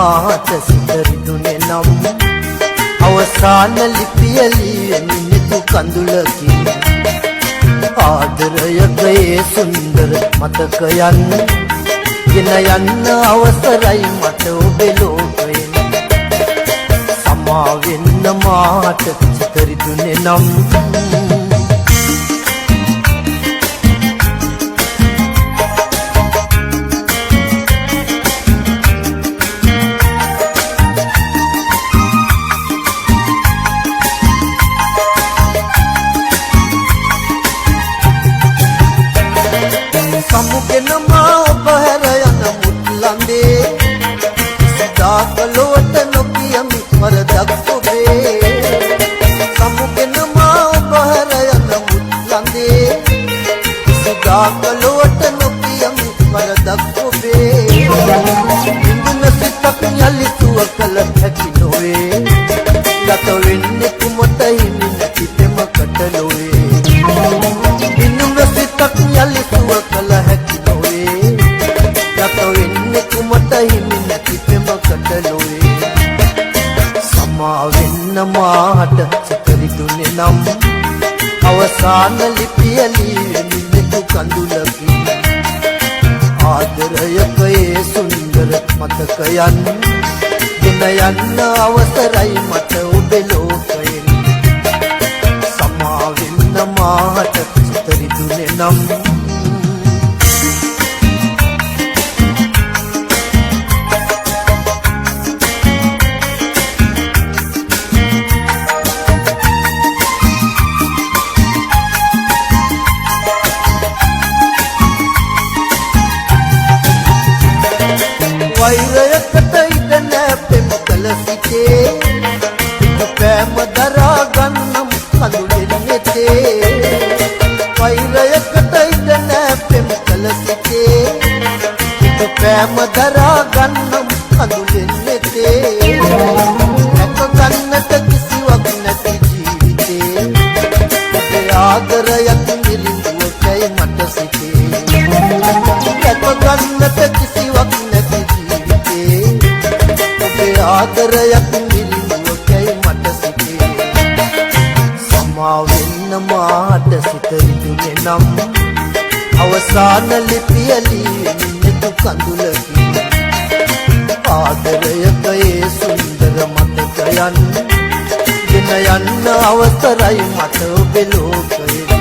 මාට සිතරිදුනේ නම් අවසාන ලිපිය ලියන්නේ තු කඳුලකින් ආදරයකයේ සුන්දර මතකයන් ගෙන යන්න අවසරයි මට ඔබේ ලෝකයෙන් සමා වෙන්න මාට සිතරිදුනේ නම් සමුගෙන මා ඔබ හැර යන මුත්ලන්දේ සිතාකලොවට නොකියමි වරදක් ඔබේ සමුගෙන මා ඔබ හැර යන මුත්ලන්දේ සිතාකලොවට නොකියමි වරදක් ඔබේ ඉඳුන සිතක් යලි තුව කල හැකි නොවේ ගත වෙන්නේ කුමට හිමි නැති දෙමකට නොවේ ඉඳුන සිතක් යලි තුව කල හැකි නොවේ ගත වෙන්නේ කුමට හිමි නැති දෙමකට නොවේ සමා වෙන්න මාට සිතරිදුනේ නම් අවසාන ලිපිය ලියන්නේ තු කඳුලකින් ආදරයකයේ සුන්දර මතකයන් ගෙන යන්න අවසරයි මට ඔබේ ලෝකයෙන් සමා වෙන්න මාට සිතරිදුනේ නම් වෛරයකට ඉඩ නෑ පෙම් කළ සිටේ පෑම දරා ගන්නම් කඳුලෙන් නෙතේ වෛරයකට ඉඩ නෑ පෙම් කළ සිටේ පෑම දරා ගන්නම් කඳුලෙන් නෙතේ නැක ගන්නට කිසිවක් නැති ජීවිතේ ඔබේ ආදරයක් නිරිඳුවකයි මට සිටේ නැක ගන්නට කිසිවක් නැති ආදරයක් නිලිනුවකයි මට සිටේ සමා වෙන්න මාට සිතරිදුනේ නම් අවසාන ලිපිය ලියන්නේ තු කඳුලකින් ආදරයකයේ සුන්දර මතකයන් ගෙන යන්න අවසරයි මට ඔබේ ලෝකයෙන්